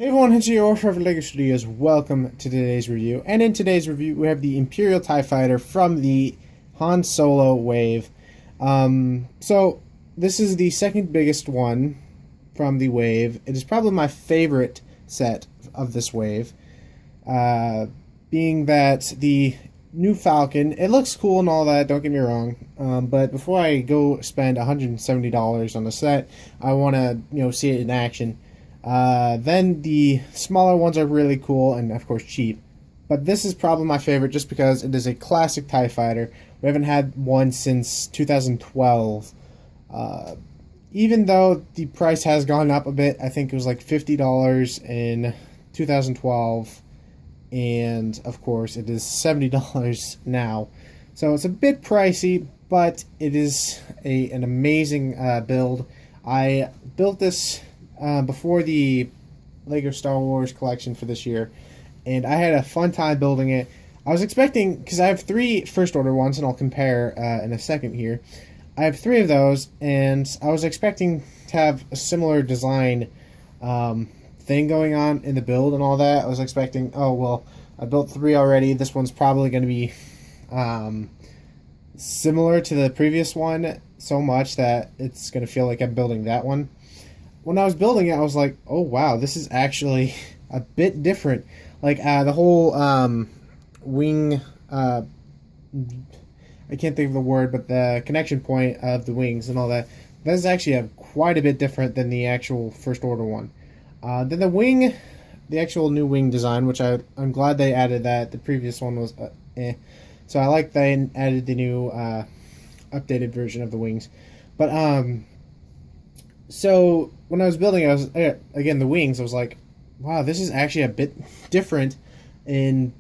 Hey everyone, it's your Orphan of LEGO Studios. Welcome to today's review. And in today's review, we have the Imperial TIE Fighter from the Han Solo wave. So this is the second biggest one from the wave. It is probably my favorite set of this wave. Being that the new Falcon, it looks cool and all that, don't get me wrong. But before I go spend $170 on the set, I want to see it in action. Then the smaller ones are really cool and of course cheap. But this is probably my favorite just because it is a classic TIE Fighter. We haven't had one since 2012. Even though the price has gone up a bit, I think it was like $50 in 2012. And of course it is $70 now. So it's a bit pricey, but it is an amazing build. I built this before the LEGO Star Wars collection for this year, and I had a fun time building it. I was expecting, because I have 3 first order ones, and I'll compare in a second here. I have 3 of those, and I was expecting to have a similar design thing going on in the build and all that. I was expecting, oh, well, I built 3 already. This one's probably going to be similar to the previous one so much that it's going to feel like I'm building that one. When I was building it, I was like, oh wow, this is actually a bit different. Like the whole wing, I can't think of the word, but the connection point of the wings and all that, that is actually quite a bit different than the actual first order one. Then the wing, the actual new wing design, which I'm glad they added that. The previous one was eh. So I like they added the new updated version of the wings. But so when I was building, I was again the wings. I was like, wow, this is actually a bit different in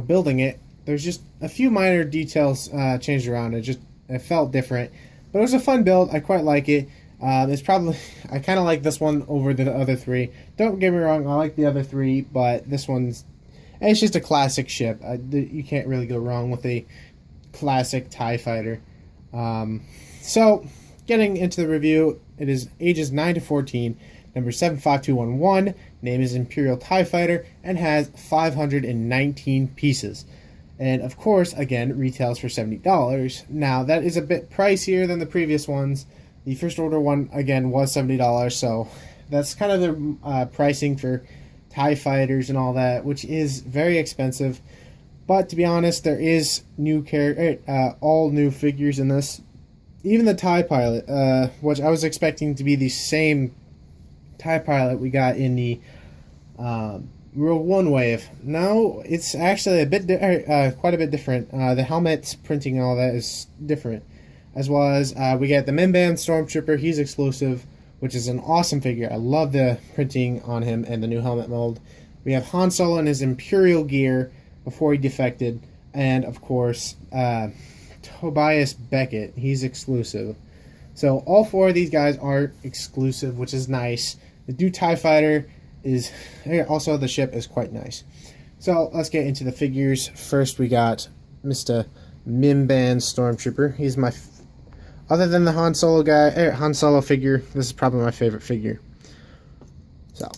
building it. There's just a few minor details changed around. It felt different, but it was a fun build. I quite like it. It's probably I kind of like this one over the other 3. Don't get me wrong, I like the other 3, but this it's just a classic ship. You can't really go wrong with a classic TIE Fighter. So getting into the review. It is ages 9 to 14, number 75211, name is Imperial TIE Fighter, and has 519 pieces. And of course, again, retails for $70. Now, that is a bit pricier than the previous ones. The first order one, again, was $70, so that's kind of the pricing for TIE Fighters and all that, which is very expensive. But to be honest, there is all new figures in this. Even the TIE Pilot, which I was expecting to be the same TIE Pilot we got in the Rogue One wave. No, it's actually quite a bit different. The helmet printing and all that is different. As well as we get the Mimban Stormtrooper. He's exclusive, which is an awesome figure. I love the printing on him and the new helmet mold. We have Han Solo in his Imperial gear before he defected. And, of course, Tobias Beckett, he's exclusive. So all 4 of these guys are exclusive, which is nice. The new TIE Fighter is also, the ship is quite nice. So let's get into the figures. First we got Mr. Mimban Stormtrooper. He's my other than the Han Solo guy, Han Solo figure, this is probably my favorite figure. So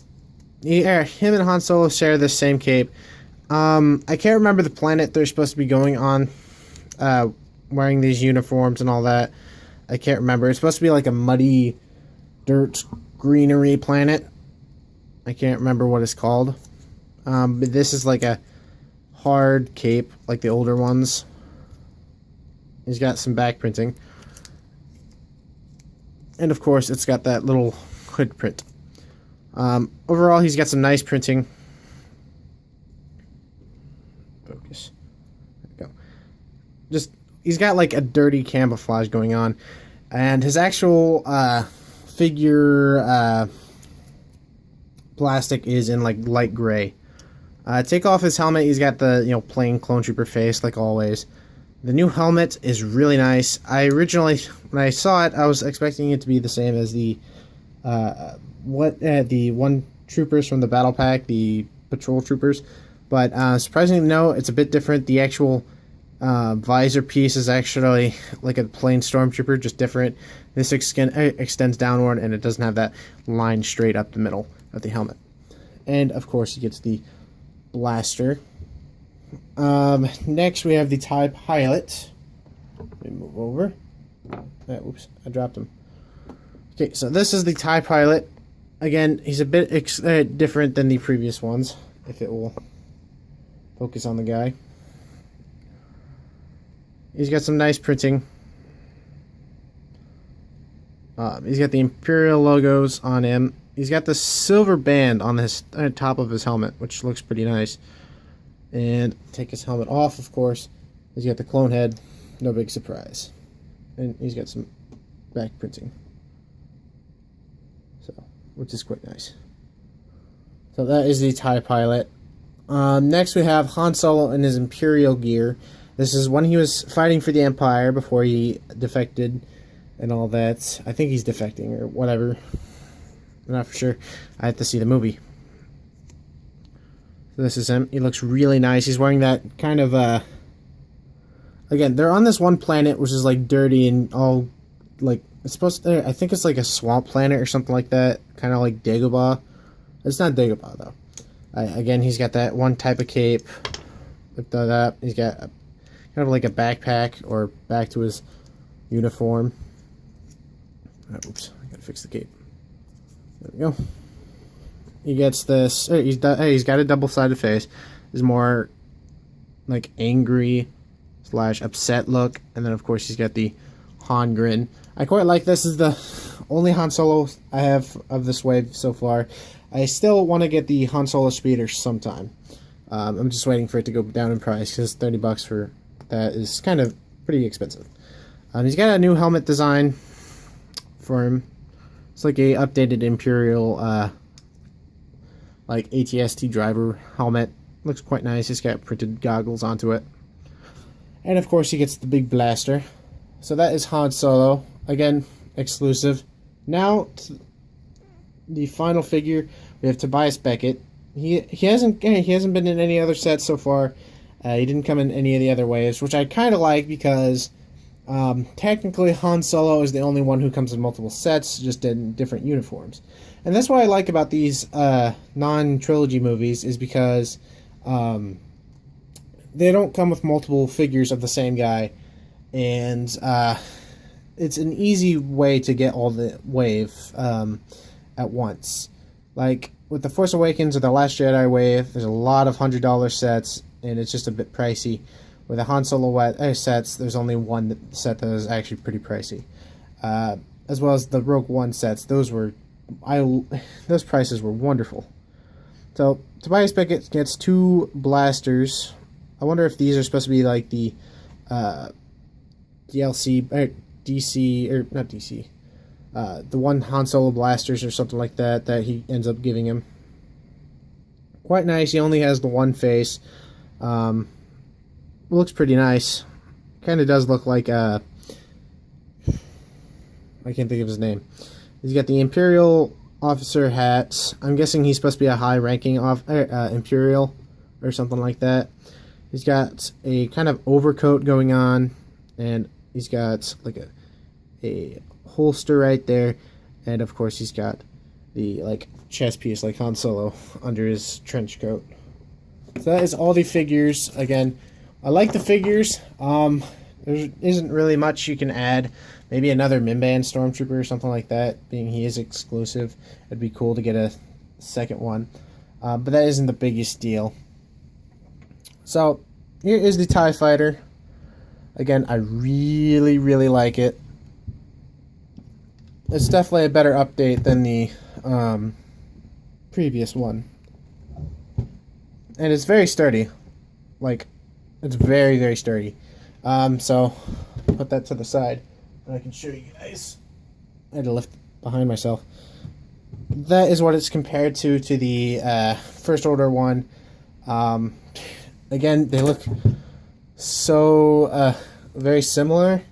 him and Han Solo share the same cape. I can't remember the planet they're supposed to be going on, wearing these uniforms and all that. I can't remember. It's supposed to be like a muddy dirt greenery planet. I can't remember what it's called. But this is like a hard cape, like the older ones. He's got some back printing. And of course, it's got that little hood print. Overall, he's got some nice printing. Focus. There we go. He's got like a dirty camouflage going on, and his actual figure plastic is in like light gray. Take off his helmet. He's got the plain clone trooper face like always. The new helmet is really nice. Originally, when I saw it, I was expecting it to be the same as the one troopers from the battle pack, the patrol troopers, but surprisingly, no, it's a bit different. The actual visor piece is actually like a plain stormtrooper, just different. This extends downward, and it doesn't have that line straight up the middle of the helmet. And, of course, he gets the blaster. Next, we have the TIE Pilot. Let me move over. Oops, I dropped him. Okay, so this is the TIE Pilot. Again, he's a bit different than the previous ones, if it will focus on the guy. He's got some nice printing. He's got the Imperial logos on him. He's got the silver band on the top of his helmet, which looks pretty nice. And take his helmet off, of course. He's got the clone head. No big surprise. And he's got some back printing. So, which is quite nice. So that is the TIE Pilot. Next we have Han Solo in his Imperial gear. This is when he was fighting for the Empire before he defected and all that. I think he's defecting or whatever. I'm not for sure. I have to see the movie. So this is him. He looks really nice. He's wearing that kind of again, they're on this one planet which is like dirty and all like it's supposed to, I think it's like a swamp planet or something like that. Kind of like Dagobah. It's not Dagobah though. Again, he's got that one type of cape. Look at that. He's got kind of like a backpack or back to his uniform. Oops, I gotta fix the cape. There we go. He gets this. He's got a double-sided face. He's more like angry / upset look, and then of course he's got the Han grin. I quite like this. This is the only Han Solo I have of this wave so far. I still want to get the Han Solo speeder sometime. I'm just waiting for it to go down in price because $30 for that is kind of pretty expensive. He's got a new helmet design for him. It's like a updated Imperial like ATST driver helmet. Looks quite nice. He's got printed goggles onto it. And of course he gets the big blaster. So that is Han Solo. Again, exclusive. Now the final figure, we have Tobias Beckett. He hasn't been in any other sets so far. He didn't come in any of the other waves, which I kind of like because technically Han Solo is the only one who comes in multiple sets, just in different uniforms. And that's what I like about these non-trilogy movies is because they don't come with multiple figures of the same guy, and it's an easy way to get all the wave at once. Like with the Force Awakens or the Last Jedi wave, there's a lot of $100 sets, and it's just a bit pricey. With the Han Solo sets, there's only one set that is actually pretty pricey. As well as the Rogue One sets, those prices were wonderful. So Tobias Beckett gets 2 blasters. I wonder if these are supposed to be like the DLC or DC or not DC. The one Han Solo blasters or something like that he ends up giving him. Quite nice. He only has the one face. Looks pretty nice. Kind of does look like I can't think of his name. He's got the Imperial officer hat. I'm guessing he's supposed to be a high-ranking Imperial or something like that. He's got a kind of overcoat going on, and he's got like a holster right there, and of course he's got the like chest piece like Han Solo under his trench coat. So that is all the figures. Again, I like the figures. There isn't really much you can add. Maybe another Mimban Stormtrooper or something like that, being he is exclusive. It'd be cool to get a second one. But that isn't the biggest deal. So, here is the TIE Fighter. Again, I really, really like it. It's definitely a better update than the previous one. And it's very sturdy. Like, it's very, very sturdy. So, put that to the side. And I can show you guys. I had to lift behind myself. That is what it's compared to the First Order one. Again, they look so very similar.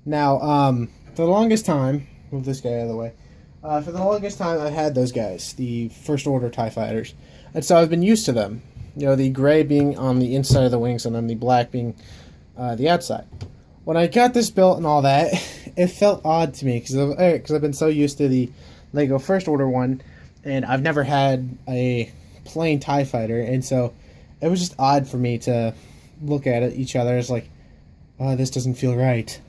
Now, for the longest time, move this guy out of the way. For the longest time, I've had those guys, the First Order TIE Fighters. And so I've been used to them. You know, the gray being on the inside of the wings and then the black being the outside. When I got this built and all that, it felt odd to me because I've been so used to the Lego First Order one and I've never had a plain TIE fighter, and so it was just odd for me to look at it, each other as like, oh, this doesn't feel right.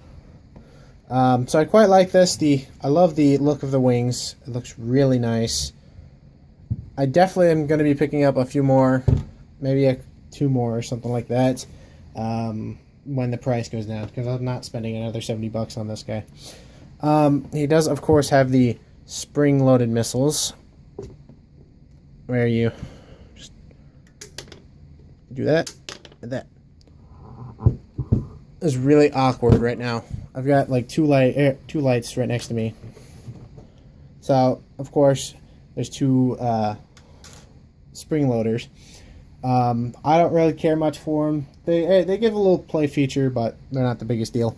So I quite like this. I love the look of the wings. It looks really nice. I definitely am going to be picking up a few more, maybe 2 more or something like that, when the price goes down, because I'm not spending another $70 on this guy. He does, of course, have the spring-loaded missiles, where you just do that and that. It's really awkward right now. I've got like two lights right next to me. So, of course, there's 2 spring loaders. I don't really care much for them. They give a little play feature, but they're not the biggest deal.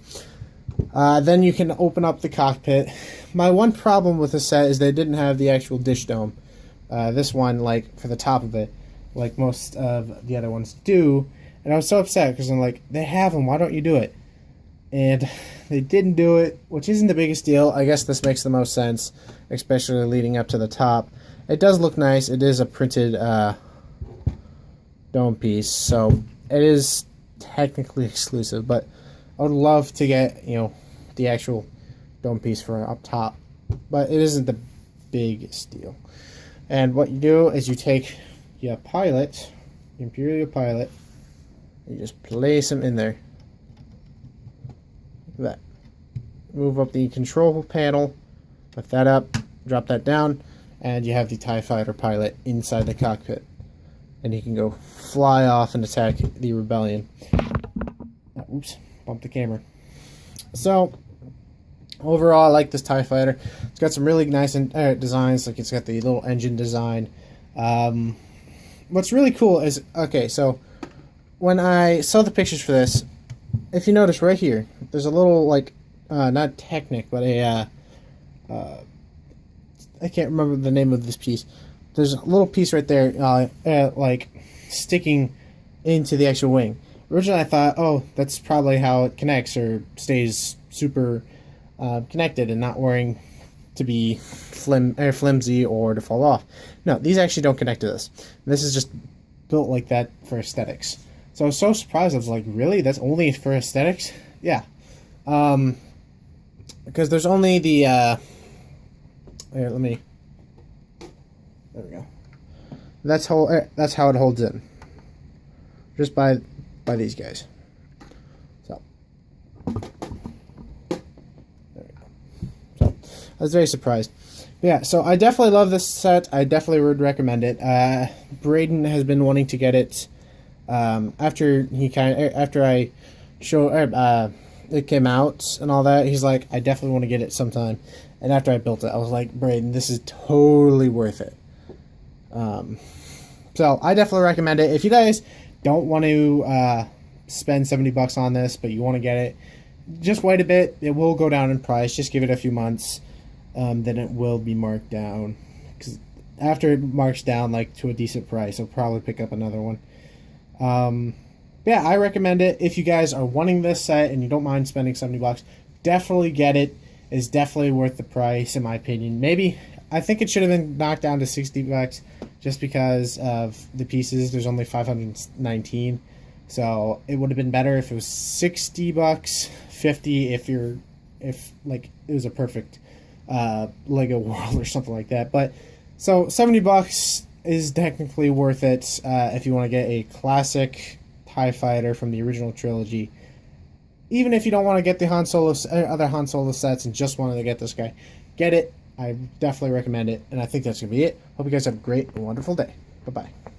Then you can open up the cockpit. My one problem with this set is they didn't have the actual dish dome. This one, like, for the top of it, like most of the other ones do. And I was so upset because I'm like, they have them, why don't you do it? And they didn't do it, which isn't the biggest deal. I guess this makes the most sense, especially leading up to the top. It does look nice. It is a printed dome piece, so it is technically exclusive, but I would love to get, the actual dome piece for up top, but it isn't the biggest deal. And what you do is you take your pilot, Imperial pilot, you just place him in there. Like that. Move up the control panel, lift that up, drop that down, and you have the TIE Fighter pilot inside the cockpit. And he can go fly off and attack the rebellion. Oops, bumped the camera. So, overall, I like this TIE Fighter. It's got some really nice designs, like it's got the little engine design. What's really cool is, okay, so when I saw the pictures for this, if you notice right here, there's a little, like, not Technic, but a, I can't remember the name of this piece. There's a little piece right there, like, sticking into the actual wing. Originally I thought, oh, that's probably how it connects or stays super connected and not worrying to be flimsy or to fall off. No, these actually don't connect to this. This is just built like that for aesthetics. So I was so surprised. I was like, really? That's only for aesthetics? Yeah. Because there's only the... here, let me... There we go. That's how it holds in. Just by these guys. So. There we go. So, I was very surprised. But yeah, so I definitely love this set. I definitely would recommend it. Braden has been wanting to get it after I show it came out and all that. He's like, I definitely want to get it sometime. And after I built it, I was like, Braden, this is totally worth it. So I definitely recommend it. If you guys don't want to spend $70 on this, but you want to get it, just wait a bit. It will go down in price. Just give it a few months. Then it will be marked down. Because after it marks down like to a decent price, I'll probably pick up another one. Yeah, I recommend it. If you guys are wanting this set and you don't mind spending $70, definitely get it. It's definitely worth the price, in my opinion. Maybe, I think it should have been knocked down to $60 just because of the pieces. There's only 519. So it would have been better if it was $60, $50 if like it was a perfect Lego world or something like that. But so $70 is technically worth it if you want to get a classic TIE Fighter from the original trilogy. Even if you don't want to get the other Han Solo sets and just wanted to get this guy, get it. I definitely recommend it, and I think that's going to be it. Hope you guys have a great and wonderful day. Bye-bye.